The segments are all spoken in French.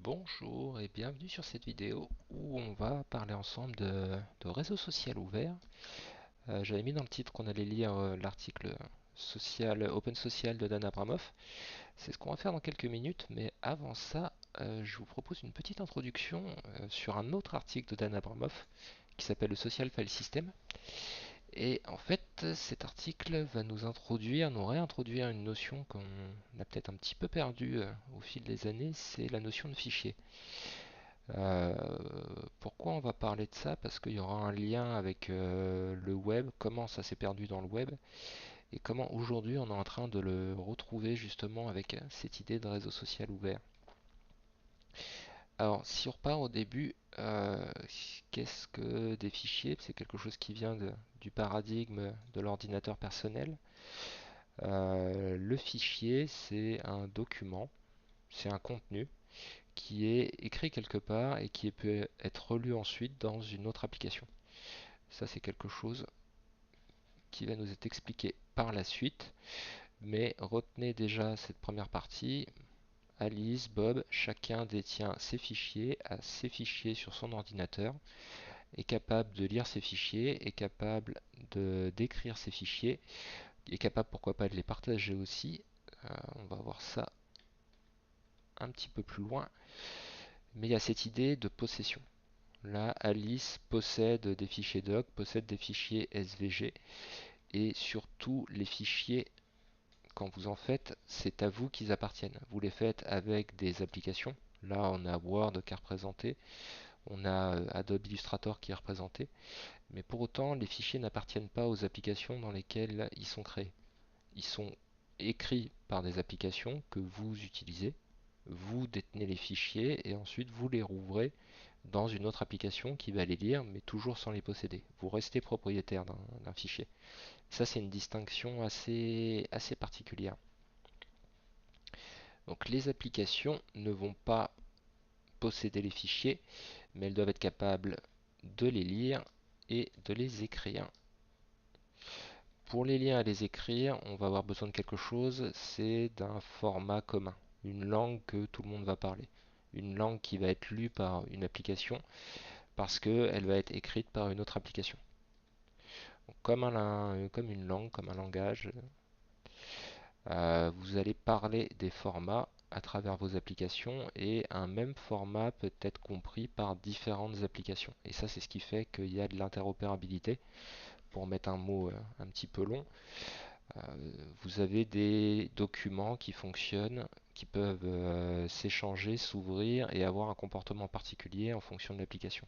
Bonjour et bienvenue sur cette vidéo où on va parler ensemble de réseau social ouvert. J'avais mis dans le titre qu'on allait lire l'article social, Open Social de Dan Abramov. C'est ce qu'on va faire dans quelques minutes, mais avant ça, je vous propose une petite introduction sur un autre article de Dan Abramov qui s'appelle le Social File System. Et en fait, cet article va nous réintroduire une notion qu'on a peut-être un petit peu perdue au fil des années, c'est la notion de fichier. Euh, Pourquoi on va parler de ça? Parce qu'il y aura un lien avec le web, comment ça s'est perdu dans le web, et comment aujourd'hui on est en train de le retrouver justement avec cette idée de réseau social ouvert. Alors, si on repart au début, qu'est-ce que des fichiers? C'est quelque chose qui vient du paradigme de l'ordinateur personnel. Le fichier, c'est un document, c'est un contenu qui est écrit quelque part et qui peut être relu ensuite dans une autre application. Ça, c'est quelque chose qui va nous être expliqué par la suite, mais retenez déjà cette première partie. Alice, Bob, chacun détient ses fichiers, a ses fichiers sur son ordinateur, est capable de lire ses fichiers, est capable de d'écrire ses fichiers, est capable pourquoi pas de les partager aussi. On va voir ça un petit peu plus loin, mais il y a cette idée de possession. Là, Alice possède des fichiers doc, possède des fichiers SVG, et surtout les fichiers, quand vous en faites, c'est à vous qu'ils appartiennent. Vous les faites avec des applications. Là, on a Word qui est représenté, on a Adobe Illustrator qui est représenté, mais pour autant, les fichiers n'appartiennent pas aux applications dans lesquelles ils sont créés. Ils sont écrits par des applications que vous utilisez, vous détenez les fichiers et ensuite vous les rouvrez dans une autre application qui va les lire, mais toujours sans les posséder. Vous restez propriétaire d'un fichier. Ça, c'est une distinction assez particulière. Donc les applications ne vont pas posséder les fichiers, mais elles doivent être capables de les lire et de les écrire. Pour les lire et les écrire, on va avoir besoin de quelque chose, c'est d'un format commun, une langue que tout le monde va parler, une langue qui va être lue par une application parce qu'elle va être écrite par une autre application. Donc, comme une langue, comme un langage, vous allez parler des formats à travers vos applications et un même format peut être compris par différentes applications. Et ça, c'est ce qui fait qu'il y a de l'interopérabilité. Pour mettre un mot un petit peu long, euh, vous avez des documents qui fonctionnent, qui peuvent s'échanger, s'ouvrir et avoir un comportement particulier en fonction de l'application.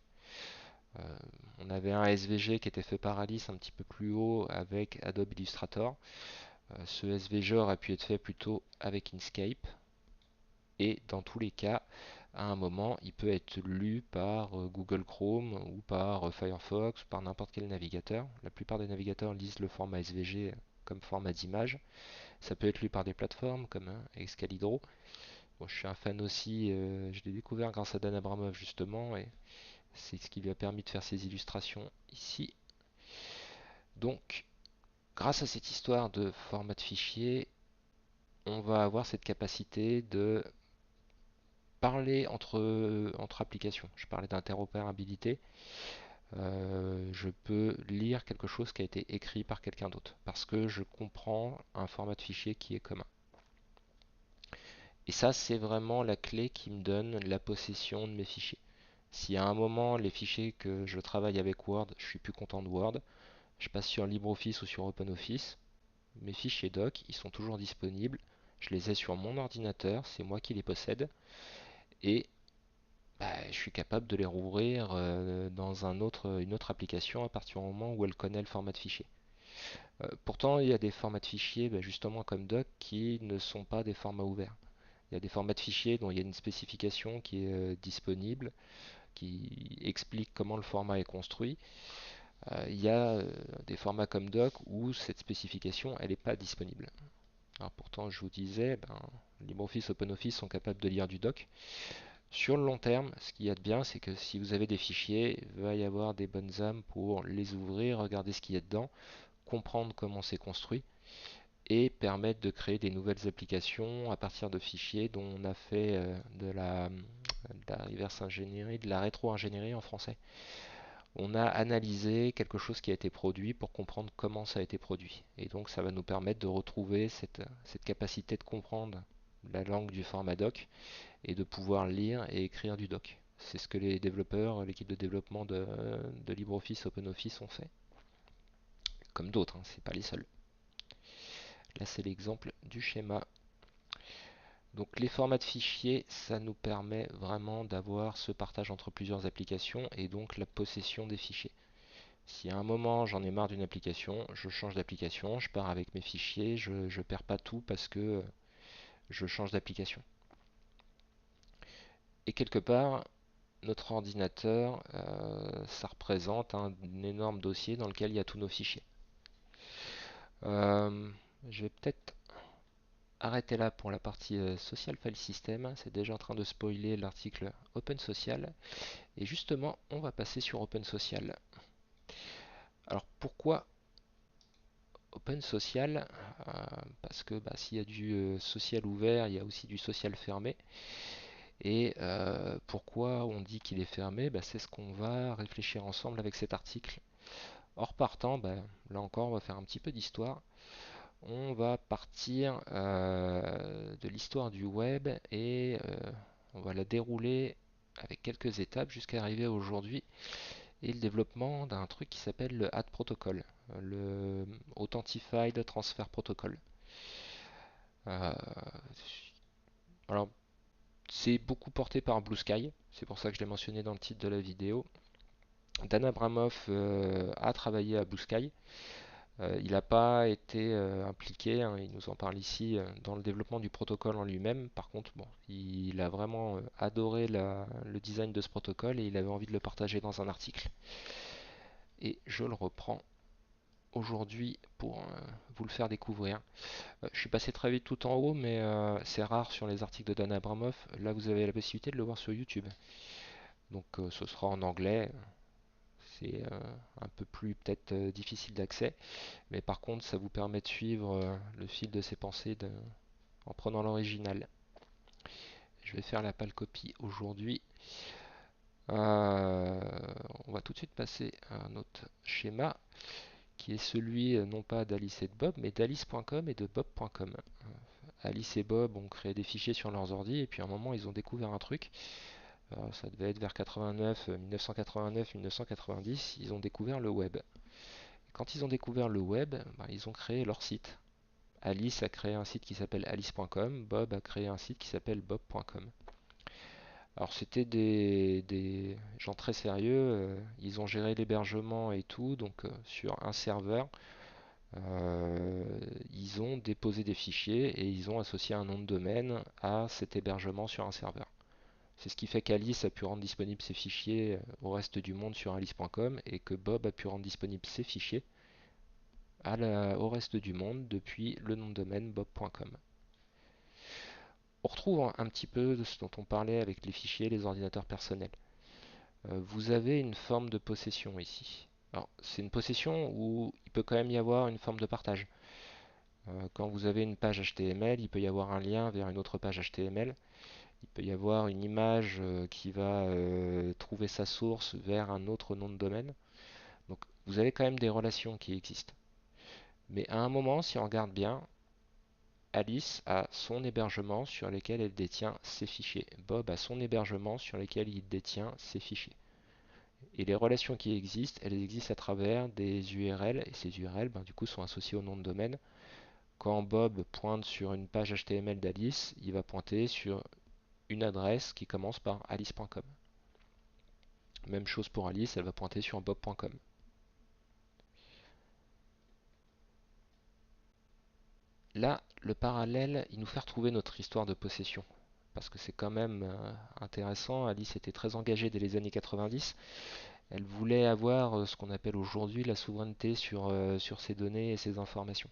Euh, on avait un SVG qui était fait par Alice un petit peu plus haut avec Adobe Illustrator. Ce SVG aurait pu être fait plutôt avec Inkscape. Et dans tous les cas, à un moment, il peut être lu par Google Chrome ou par Firefox ou par n'importe quel navigateur. La plupart des navigateurs lisent le format SVG comme format d'image. Ça peut être lu par des plateformes comme Excalibur. Bon, je suis un fan aussi, je l'ai découvert grâce à Dan Abramov justement, et c'est ce qui lui a permis de faire ses illustrations ici. Donc, grâce à cette histoire de format de fichier, on va avoir cette capacité de parler entre applications. Je parlais d'interopérabilité. Je peux lire quelque chose qui a été écrit par quelqu'un d'autre parce que je comprends un format de fichier qui est commun. Et ça, c'est vraiment la clé qui me donne la possession de mes fichiers. Si à un moment, les fichiers que je travaille avec Word, je suis plus content de Word, je passe sur LibreOffice ou sur OpenOffice, mes fichiers doc, ils sont toujours disponibles. Je les ai sur mon ordinateur, c'est moi qui les possède. Et je suis capable de les rouvrir dans une autre application à partir du moment où elle connaît le format de fichier. Pourtant, il y a des formats de fichiers, justement comme doc, qui ne sont pas des formats ouverts. Il y a des formats de fichiers dont il y a une spécification qui est disponible, qui explique comment le format est construit. Il y a des formats comme doc où cette spécification elle n'est pas disponible. Alors pourtant, je vous disais, LibreOffice, OpenOffice sont capables de lire du doc. Sur le long terme, ce qu'il y a de bien, c'est que si vous avez des fichiers, il va y avoir des bonnes âmes pour les ouvrir, regarder ce qu'il y a dedans, comprendre comment c'est construit et permettre de créer des nouvelles applications à partir de fichiers dont on a fait de la reverse ingénierie, de la rétro-ingénierie en français. On a analysé quelque chose qui a été produit pour comprendre comment ça a été produit. Et donc ça va nous permettre de retrouver cette capacité de comprendre la langue du format doc et de pouvoir lire et écrire du doc. C'est ce que les développeurs, l'équipe de développement de LibreOffice, OpenOffice ont fait. Comme d'autres, hein, c'est pas les seuls. Là c'est l'exemple du schéma. Donc les formats de fichiers, ça nous permet vraiment d'avoir ce partage entre plusieurs applications et donc la possession des fichiers. Si à un moment j'en ai marre d'une application, je change d'application, je pars avec mes fichiers, je ne perds pas tout parce que je change d'application. Et quelque part, notre ordinateur, ça représente un énorme dossier dans lequel il y a tous nos fichiers. Je vais peut-être arrêter là pour la partie Social File System. C'est déjà en train de spoiler l'article Open Social. Et justement, on va passer sur Open Social. Alors pourquoi Open Social? Parce que s'il y a du social ouvert, il y a aussi du social fermé. Et pourquoi on dit qu'il est fermé? C'est ce qu'on va réfléchir ensemble avec cet article. Hors partant, là encore, on va faire un petit peu d'histoire. On va partir de l'histoire du web et on va la dérouler avec quelques étapes jusqu'à arriver aujourd'hui et le développement d'un truc qui s'appelle le ATT Protocol, le Authentified Transfer Protocol. Euh, alors, c'est beaucoup porté par Blue Sky, c'est pour ça que je l'ai mentionné dans le titre de la vidéo. Dan Abramov a travaillé à Blue Sky. Il n'a pas été impliqué, hein, il nous en parle ici, dans le développement du protocole en lui-même. Par contre, bon, il a vraiment adoré le design de ce protocole et il avait envie de le partager dans un article. Et je le reprends aujourd'hui pour vous le faire découvrir. Je suis passé très vite tout en haut, mais c'est rare sur les articles de Dan Abramov. Là, vous avez la possibilité de le voir sur YouTube. Donc, ce sera en anglais. C'est un peu plus peut-être difficile d'accès. Mais par contre, ça vous permet de suivre le fil de ses pensées en prenant l'original. Je vais faire la pâle copie aujourd'hui. Euh, on va tout de suite passer à un autre schéma qui est celui non pas d'Alice et de Bob, mais d'Alice.com et de Bob.com. Alice et Bob ont créé des fichiers sur leurs ordi et puis à un moment ils ont découvert un truc. Ça devait être vers 1989, ils ont découvert le web. Et quand ils ont découvert le web, ils ont créé leur site. Alice a créé un site qui s'appelle alice.com, Bob a créé un site qui s'appelle bob.com. Alors c'était des gens très sérieux, ils ont géré l'hébergement et tout, donc sur un serveur, euh, ils ont déposé des fichiers et ils ont associé un nom de domaine à cet hébergement sur un serveur. C'est ce qui fait qu'Alice a pu rendre disponibles ses fichiers au reste du monde sur alice.com et que Bob a pu rendre disponibles ses fichiers au reste du monde depuis le nom de domaine bob.com. On retrouve un petit peu de ce dont on parlait avec les fichiers et les ordinateurs personnels. Vous avez une forme de possession ici. Alors, c'est une possession où il peut quand même y avoir une forme de partage. Quand vous avez une page HTML, il peut y avoir un lien vers une autre page HTML. Il peut y avoir une image qui va trouver sa source vers un autre nom de domaine. Donc, vous avez quand même des relations qui existent. Mais à un moment, si on regarde bien, Alice a son hébergement sur lequel elle détient ses fichiers. Bob a son hébergement sur lequel il détient ses fichiers. Et les relations qui existent, elles existent à travers des URL, et ces URL, du coup, sont associées au nom de domaine. Quand Bob pointe sur une page HTML d'Alice, il va pointer sur une adresse qui commence par alice.com. Même chose pour Alice, elle va pointer sur bob.com. Là, le parallèle, il nous fait retrouver notre histoire de possession. Parce que c'est quand même intéressant. Alice était très engagée dès les années 90. Elle voulait avoir ce qu'on appelle aujourd'hui la souveraineté sur ses données et ses informations.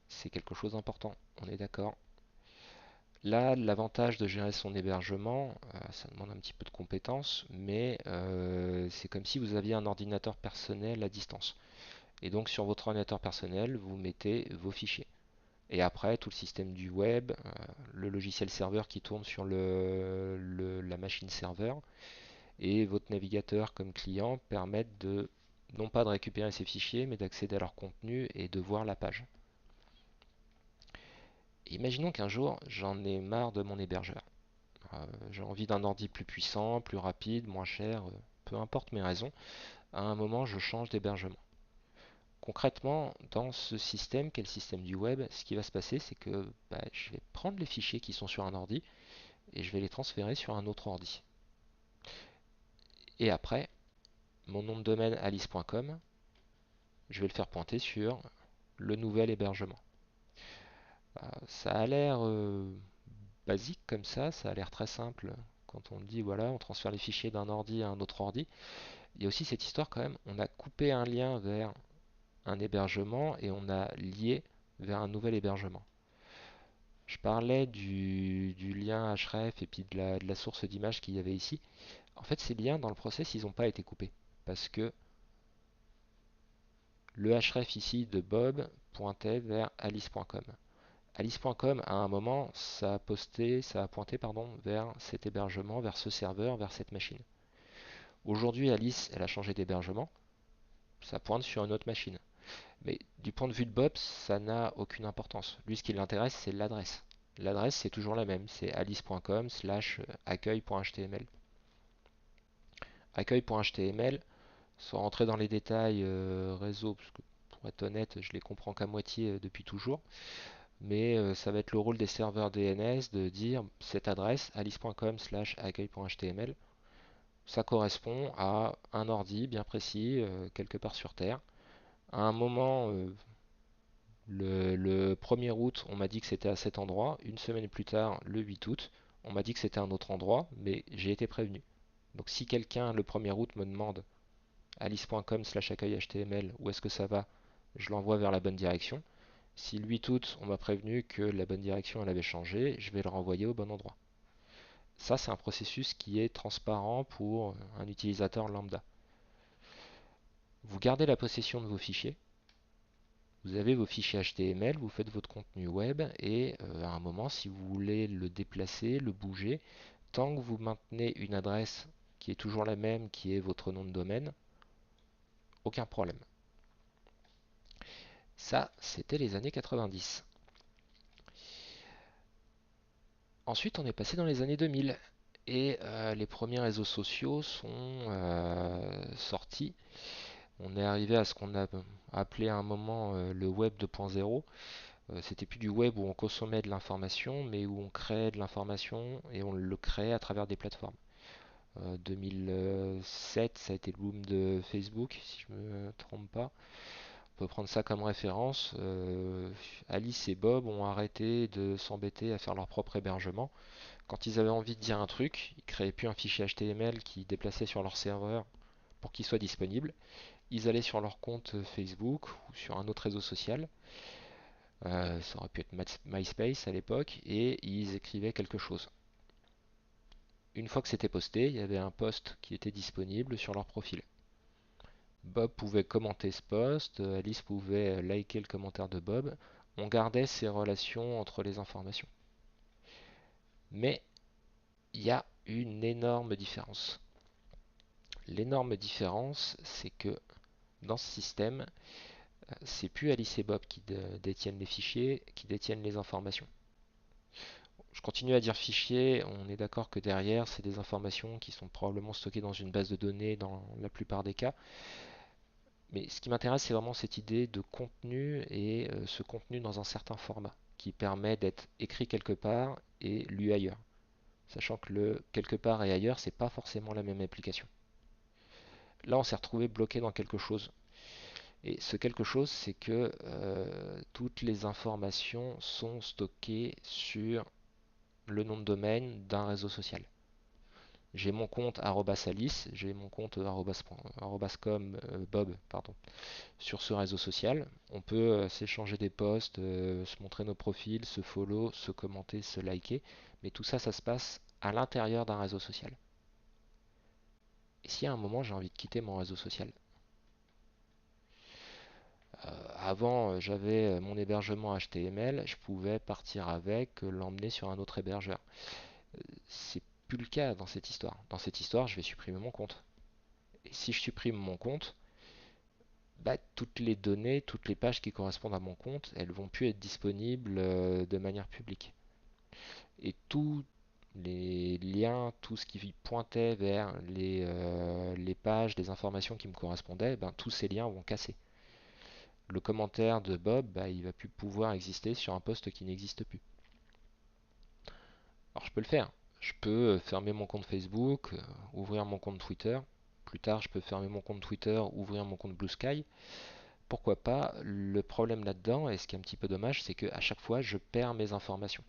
C'est quelque chose d'important, on est d'accord. Là, l'avantage de gérer son hébergement, ça demande un petit peu de compétences, mais c'est comme si vous aviez un ordinateur personnel à distance. Et donc sur votre ordinateur personnel, vous mettez vos fichiers. Et après, tout le système du web, le logiciel serveur qui tourne sur la machine serveur et votre navigateur comme client permettent de non pas de récupérer ces fichiers, mais d'accéder à leur contenu et de voir la page. Imaginons qu'un jour, j'en ai marre de mon hébergeur. J'ai envie d'un ordi plus puissant, plus rapide, moins cher, peu importe mes raisons. À un moment, je change d'hébergement. Concrètement, dans ce système, qui est le système du web, ce qui va se passer, c'est que je vais prendre les fichiers qui sont sur un ordi et je vais les transférer sur un autre ordi. Et après, mon nom de domaine alice.com, je vais le faire pointer sur le nouvel hébergement. Ça a l'air basique comme ça a l'air très simple quand on dit voilà, on transfère les fichiers d'un ordi à un autre ordi. Il y a aussi cette histoire quand même, on a coupé un lien vers un hébergement et on a lié vers un nouvel hébergement. Je parlais du lien href et puis de la source d'image qu'il y avait ici. En fait, ces liens dans le process, ils n'ont pas été coupés parce que le href ici de Bob pointait vers alice.com. Alice.com, à un moment, ça a pointé vers cet hébergement, vers ce serveur, vers cette machine. Aujourd'hui, Alice, elle a changé d'hébergement, ça pointe sur une autre machine. Mais du point de vue de Bob, ça n'a aucune importance. Lui, ce qui l'intéresse, c'est l'adresse. L'adresse, c'est toujours la même, c'est alice.com/accueil.html. Accueil.html, sans rentrer dans les détails réseau, parce que pour être honnête, je les comprends qu'à moitié depuis toujours, mais ça va être le rôle des serveurs DNS de dire cette adresse, alice.com/accueil.html, ça correspond à un ordi bien précis, quelque part sur Terre. À un moment, le 1er août, on m'a dit que c'était à cet endroit. Une semaine plus tard, le 8 août, on m'a dit que c'était à un autre endroit, mais j'ai été prévenu. Donc si quelqu'un le 1er août me demande alice.com/accueil.html où est-ce que ça va, je l'envoie vers la bonne direction. Si le 8 août, on m'a prévenu que la bonne direction elle avait changé, je vais le renvoyer au bon endroit. Ça, c'est un processus qui est transparent pour un utilisateur lambda. Vous gardez la possession de vos fichiers. Vous avez vos fichiers HTML, vous faites votre contenu web et à un moment, si vous voulez le déplacer, le bouger, tant que vous maintenez une adresse qui est toujours la même, qui est votre nom de domaine, aucun problème. Ça, c'était les années 90. Ensuite, on est passé dans les années 2000 et les premiers réseaux sociaux sont sortis. On est arrivé à ce qu'on a appelé à un moment le web 2.0. C'était plus du web où on consommait de l'information, mais où on créait de l'information et on le créait à travers des plateformes. 2007, ça a été le boom de Facebook, si je ne me trompe pas. On peut prendre ça comme référence. Alice et Bob ont arrêté de s'embêter à faire leur propre hébergement. Quand ils avaient envie de dire un truc, ils créaient plus un fichier HTML qu'ils déplaçaient sur leur serveur pour qu'il soit disponible. Ils allaient sur leur compte Facebook ou sur un autre réseau social. Ça aurait pu être MySpace à l'époque, et ils écrivaient quelque chose. Une fois que c'était posté, il y avait un post qui était disponible sur leur profil. Bob pouvait commenter ce post, Alice pouvait liker le commentaire de Bob. On gardait ces relations entre les informations. Mais il y a une énorme différence. L'énorme différence, c'est que dans ce système, c'est plus Alice et Bob qui détiennent les fichiers, qui détiennent les informations. Je continue à dire fichier, on est d'accord que derrière, c'est des informations qui sont probablement stockées dans une base de données dans la plupart des cas. Mais ce qui m'intéresse, c'est vraiment cette idée de contenu et ce contenu dans un certain format qui permet d'être écrit quelque part et lu ailleurs. Sachant que le quelque part et ailleurs, c'est pas forcément la même application. Là, on s'est retrouvé bloqué dans quelque chose. Et ce quelque chose, c'est que toutes les informations sont stockées sur le nom de domaine d'un réseau social. J'ai mon compte @alice, j'ai mon compte @com bob pardon, sur ce réseau social. On peut s'échanger des posts, se montrer nos profils, se follow, se commenter, se liker, mais tout ça, ça se passe à l'intérieur d'un réseau social. Et si à un moment j'ai envie de quitter mon réseau social, Avant, j'avais mon hébergement HTML, je pouvais partir avec, l'emmener sur un autre hébergeur. C'est plus le cas dans cette histoire. Dans cette histoire, je vais supprimer mon compte. Et si je supprime mon compte, bah, toutes les données, toutes les pages qui correspondent à mon compte, elles vont plus être disponibles de manière publique. Et tous les liens, tout ce qui pointait vers les pages, les informations qui me correspondaient, ben, tous ces liens vont casser. Le commentaire de Bob, bah, il va plus pouvoir exister sur un post qui n'existe plus. Alors je peux le faire. Je peux fermer mon compte Facebook, ouvrir mon compte Twitter. Plus tard, je peux fermer mon compte Twitter, ouvrir mon compte Blue Sky. Pourquoi pas? Le problème là-dedans, et ce qui est un petit peu dommage, c'est qu'à chaque fois, je perds mes informations.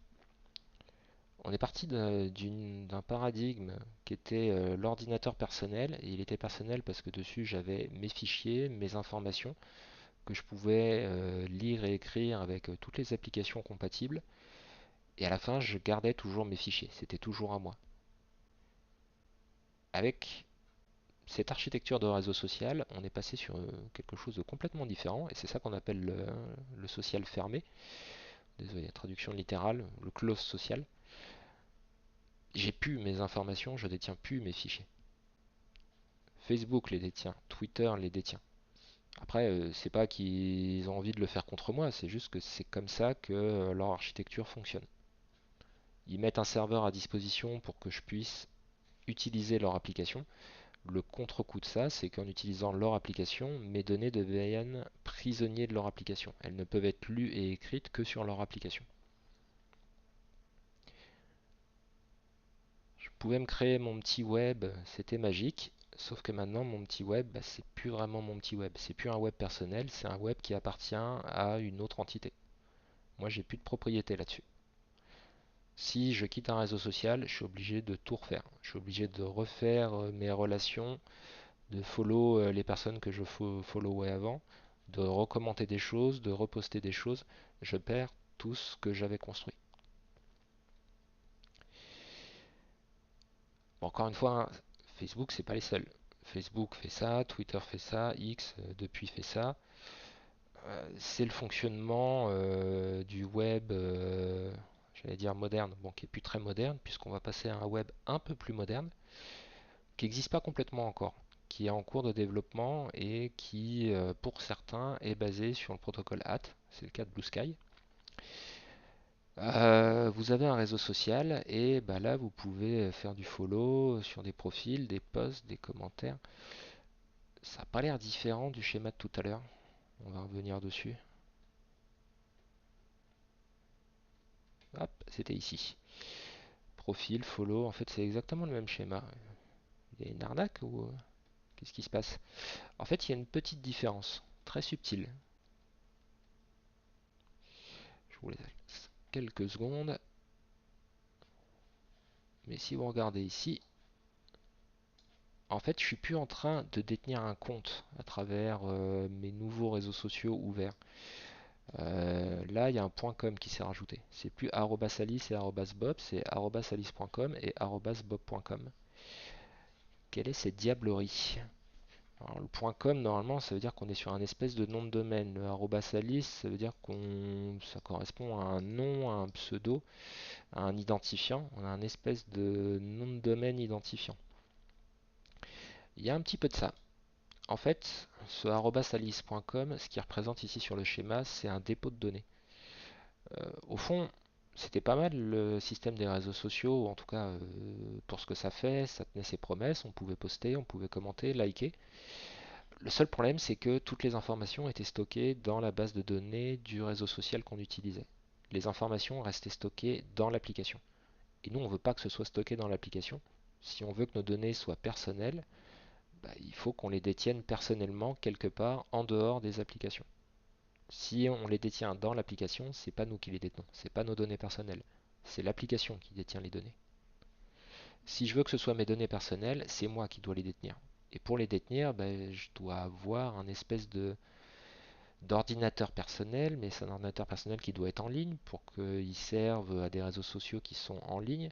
On est parti d'un paradigme qui était l'ordinateur personnel, et il était personnel parce que dessus j'avais mes fichiers, mes informations, que je pouvais lire et écrire avec toutes les applications compatibles, et à la fin je gardais toujours mes fichiers, c'était toujours à moi. Avec cette architecture de réseau social, on est passé sur quelque chose de complètement différent, et c'est ça qu'on appelle le social fermé. Désolé, la traduction littérale, le close social. J'ai plus mes informations, je détiens plus mes fichiers. Facebook les détient, Twitter les détient. Après, c'est pas qu'ils ont envie de le faire contre moi, c'est juste que c'est comme ça que leur architecture fonctionne. Ils mettent un serveur à disposition pour que je puisse utiliser leur application. Le contre-coup de ça, c'est qu'en utilisant leur application, mes données deviennent prisonniers de leur application. Elles ne peuvent être lues et écrites que sur leur application. Je pouvais me créer mon petit web, c'était magique. Sauf que maintenant, mon petit web, bah, c'est plus vraiment mon petit web. C'est plus un web personnel, c'est un web qui appartient à une autre entité. Moi, j'ai plus de propriété là-dessus. Si je quitte un réseau social, je suis obligé de tout refaire. Je suis obligé de refaire mes relations, de follow les personnes que je followais avant, de recommander des choses, de reposter des choses. Je perds tout ce que j'avais construit. Bon, encore une fois, hein, Facebook, c'est pas les seuls. Facebook fait ça, Twitter fait ça, X depuis fait ça. C'est le fonctionnement du web, j'allais dire moderne, bon, qui est plus très moderne, puisqu'on va passer à un web un peu plus moderne, qui n'existe pas complètement encore, qui est en cours de développement et qui, pour certains, est basé sur le protocole HAT, c'est le cas de Blue Sky. Vous avez un réseau social et bah là vous pouvez faire du follow sur des profils, des posts, des commentaires. Ça n'a pas l'air différent du schéma de tout à l'heure. On va revenir dessus. Hop, c'était ici. Profil, follow, en fait c'est exactement le même schéma. Il y a une arnaque ou qu'est-ce qui se passe? En fait il y a une petite différence, très subtile. Je vous laisse quelques secondes. Mais si vous regardez ici, en fait je suis plus en train de détenir un compte à travers mes nouveaux réseaux sociaux ouverts. Là, il y a un .com qui s'est rajouté. C'est plus @alice et @bob, c'est @alice.com et @bob.com. Quelle est cette diablerie? Alors, le .com, normalement, ça veut dire qu'on est sur un espèce de nom de domaine. Le @alice, ça veut dire qu'on, ça correspond à un nom, à un pseudo, à un identifiant. On a un espèce de nom de domaine identifiant. Il y a un petit peu de ça. En fait, ce @alice.com, ce qui représente ici sur le schéma, c'est un dépôt de données. Au fond, c'était pas mal le système des réseaux sociaux, en tout cas pour ce que ça tenait ses promesses, on pouvait poster, on pouvait commenter, liker. Le seul problème, c'est que toutes les informations étaient stockées dans la base de données du réseau social qu'on utilisait. Les informations restaient stockées dans l'application. Et nous, on ne veut pas que ce soit stocké dans l'application. Si on veut que nos données soient personnelles, bah, il faut qu'on les détienne personnellement quelque part en dehors des applications. Si on les détient dans l'application, c'est pas nous qui les détenons, c'est pas nos données personnelles, c'est l'application qui détient les données. Si je veux que ce soit mes données personnelles, c'est moi qui dois les détenir. Et pour les détenir, ben, je dois avoir un espèce de d'ordinateur personnel, mais c'est un ordinateur personnel qui doit être en ligne pour qu'il serve à des réseaux sociaux qui sont en ligne.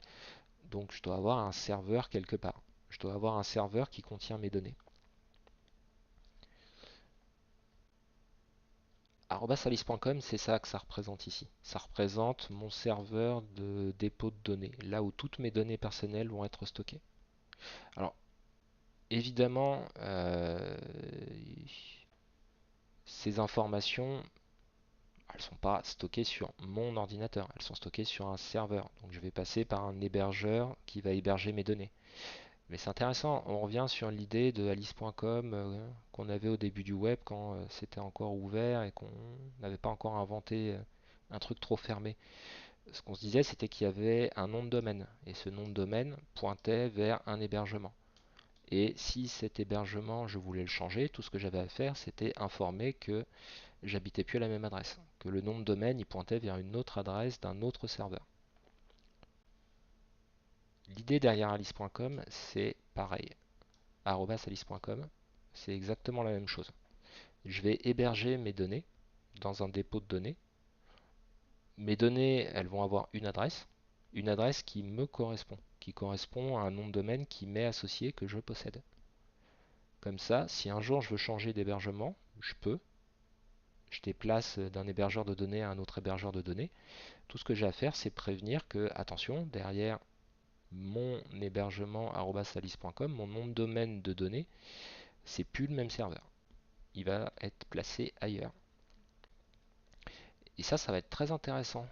Donc je dois avoir un serveur quelque part. Je dois avoir un serveur qui contient mes données. @alice.com, c'est ça que ça représente ici. Ça représente mon serveur de dépôt de données, là où toutes mes données personnelles vont être stockées. Alors, évidemment, ces informations, elles ne sont pas stockées sur mon ordinateur, elles sont stockées sur un serveur. Donc je vais passer par un hébergeur qui va héberger mes données. Mais c'est intéressant, on revient sur l'idée de alice.com qu'on avait au début du web quand c'était encore ouvert et qu'on n'avait pas encore inventé un truc trop fermé. Ce qu'on se disait, c'était qu'il y avait un nom de domaine et ce nom de domaine pointait vers un hébergement. Et si cet hébergement, je voulais le changer, tout ce que j'avais à faire, c'était informer que j'habitais plus à la même adresse, que le nom de domaine il pointait vers une autre adresse d'un autre serveur. L'idée derrière alice.com, c'est pareil. @alice.com, c'est exactement la même chose. Je vais héberger mes données dans un dépôt de données. Mes données, elles vont avoir une adresse qui correspond à un nom de domaine qui m'est associé, que je possède. Comme ça, si un jour je veux changer d'hébergement, je peux. Je déplace d'un hébergeur de données à un autre hébergeur de données. Tout ce que j'ai à faire, c'est prévenir que, attention, derrière mon hébergement @alice.com, mon nom de domaine de données, c'est plus le même serveur. Il va être placé ailleurs. Et ça va être très intéressant.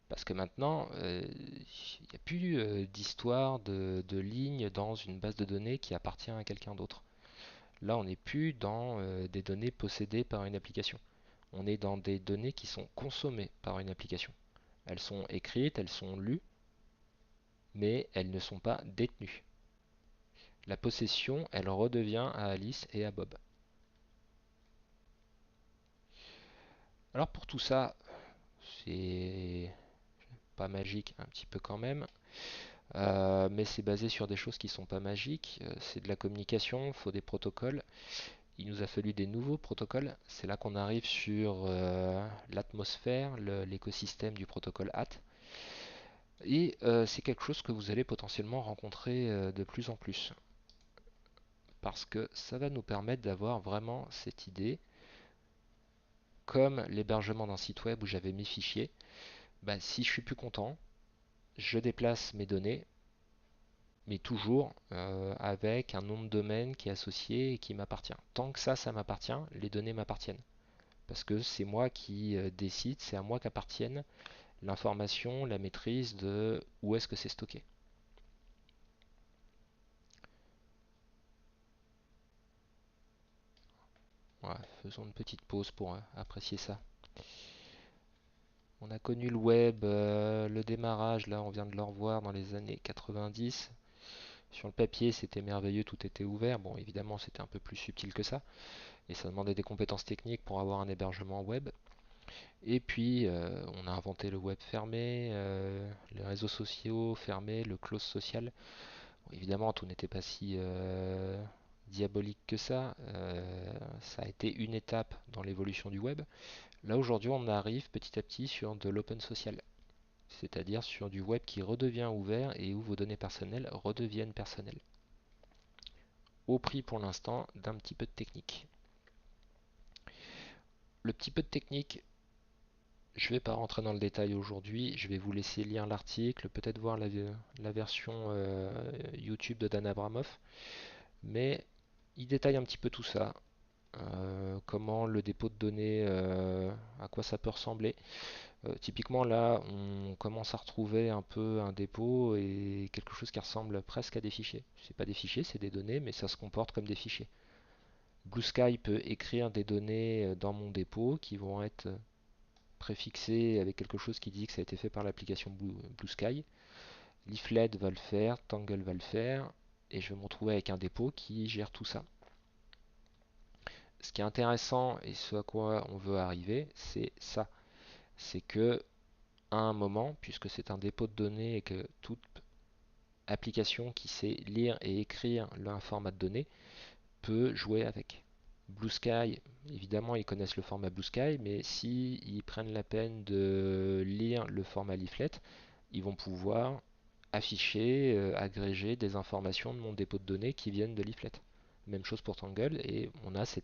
Parce que maintenant, il n'y a plus d'histoire de ligne dans une base de données qui appartient à quelqu'un d'autre. Là, on n'est plus dans des données possédées par une application. On est dans des données qui sont consommées par une application. Elles sont écrites, elles sont lues, mais elles ne sont pas détenues. La possession, elle redevient à Alice et à Bob. Alors pour tout ça, c'est pas magique un petit peu quand même. Mais c'est basé sur des choses qui sont pas magiques. C'est de la communication, il faut des protocoles. Il nous a fallu des nouveaux protocoles. C'est là qu'on arrive sur l'atmosphère, l'écosystème du protocole HAT. Et c'est quelque chose que vous allez potentiellement rencontrer de plus en plus. Parce que ça va nous permettre d'avoir vraiment cette idée, comme l'hébergement d'un site web où j'avais mes fichiers. Bah, si je suis plus content, je déplace mes données, mais toujours avec un nom de domaine qui est associé et qui m'appartient. Tant que ça m'appartient, les données m'appartiennent. Parce que c'est moi qui décide, c'est à moi qu'appartiennent l'information, la maîtrise de où est-ce que c'est stocké. Voilà, faisons une petite pause pour apprécier ça. On a connu le web, le démarrage, là on vient de le revoir dans les années 90. Sur le papier c'était merveilleux, tout était ouvert. Bon évidemment c'était un peu plus subtil que ça. Et ça demandait des compétences techniques pour avoir un hébergement web. Et puis on a inventé le web fermé, les réseaux sociaux fermés, le close social. Bon, évidemment tout n'était pas si diabolique que ça. Ça a été une étape dans l'évolution du web. Là aujourd'hui on arrive petit à petit sur de l'open social, c'est-à-dire sur du web qui redevient ouvert et où vos données personnelles redeviennent personnelles, au prix pour l'instant d'un petit peu de technique. Le petit peu de technique, je ne vais pas rentrer dans le détail aujourd'hui, je vais vous laisser lire l'article, peut-être voir la version YouTube de Dan Abramov, mais il détaille un petit peu tout ça, comment le dépôt de données, à quoi ça peut ressembler. Typiquement là, on commence à retrouver un peu un dépôt et quelque chose qui ressemble presque à des fichiers. C'est pas des fichiers, c'est des données, mais ça se comporte comme des fichiers. Blue Sky peut écrire des données dans mon dépôt qui vont être préfixées avec quelque chose qui dit que ça a été fait par l'application Blue Sky. Leaflet va le faire, Tangle va le faire, et je vais me retrouver avec un dépôt qui gère tout ça. Ce qui est intéressant et ce à quoi on veut arriver, c'est ça. C'est que à un moment, puisque c'est un dépôt de données et que toute application qui sait lire et écrire un format de données peut jouer avec. Blue Sky, évidemment, ils connaissent le format Blue Sky, mais si ils prennent la peine de lire le format leaflet, ils vont pouvoir afficher, agréger des informations de mon dépôt de données qui viennent de leaflet. Même chose pour Tangle, et on a ce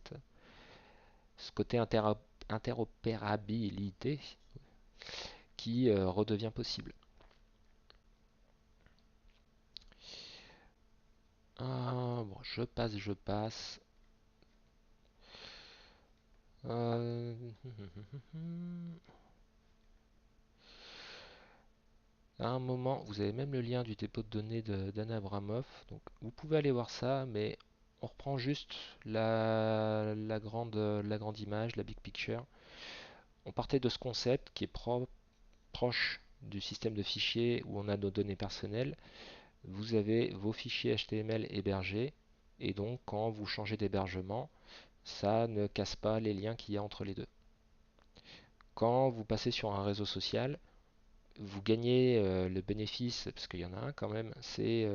côté interopérabilité qui redevient possible. Bon, je passe. Euh, À un moment, vous avez même le lien du dépôt de données d'Anna Abramov. Donc, vous pouvez aller voir ça, mais on reprend juste la grande image, la big picture. On partait de ce concept qui est proche du système de fichiers où on a nos données personnelles. Vous avez vos fichiers HTML hébergés, et donc quand vous changez d'hébergement, ça ne casse pas les liens qu'il y a entre les deux. Quand vous passez sur un réseau social, vous gagnez le bénéfice, parce qu'il y en a un quand même, c'est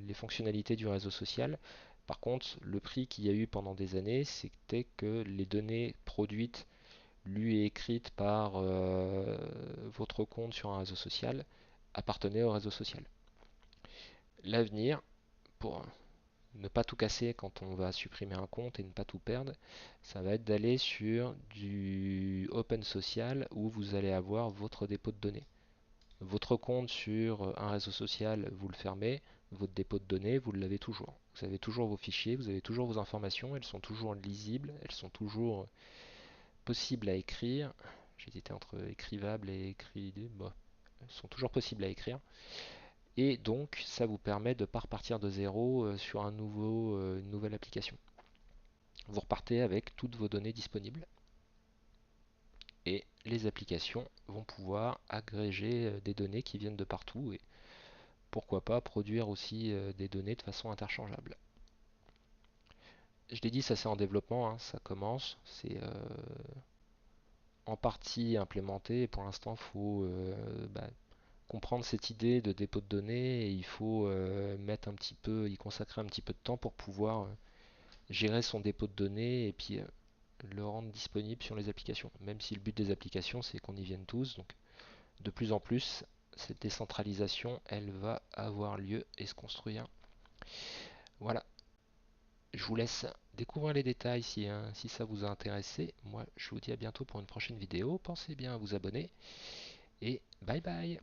les fonctionnalités du réseau social. Par contre, le prix qu'il y a eu pendant des années, c'était que les données produites, lues et écrites par votre compte sur un réseau social, appartenaient au réseau social. L'avenir, pour ne pas tout casser quand on va supprimer un compte et ne pas tout perdre, ça va être d'aller sur du open social où vous allez avoir votre dépôt de données. Votre compte sur un réseau social, vous le fermez, votre dépôt de données, vous l'avez toujours. Vous avez toujours vos fichiers, vous avez toujours vos informations, elles sont toujours lisibles, elles sont toujours possibles à écrire. J'hésitais entre écrivable et écrit. Bon, elles sont toujours possibles à écrire. Et donc, ça vous permet de ne pas repartir de zéro sur une nouvelle application. Vous repartez avec toutes vos données disponibles. Et les applications vont pouvoir agréger des données qui viennent de partout et pourquoi pas produire aussi des données de façon interchangeable. Je l'ai dit, ça c'est en développement, hein, ça commence, c'est en partie implémenté et pour l'instant il faut comprendre cette idée de dépôt de données et il faut y consacrer un petit peu de temps pour pouvoir gérer son dépôt de données et puis le rendre disponible sur les applications. Même si le but des applications c'est qu'on y vienne tous, donc de plus en plus cette décentralisation elle va avoir lieu et se construire. Voilà, je vous laisse découvrir les détails si ça vous a intéressé. Moi je vous dis à bientôt pour une prochaine vidéo. Pensez bien à vous abonner et bye bye.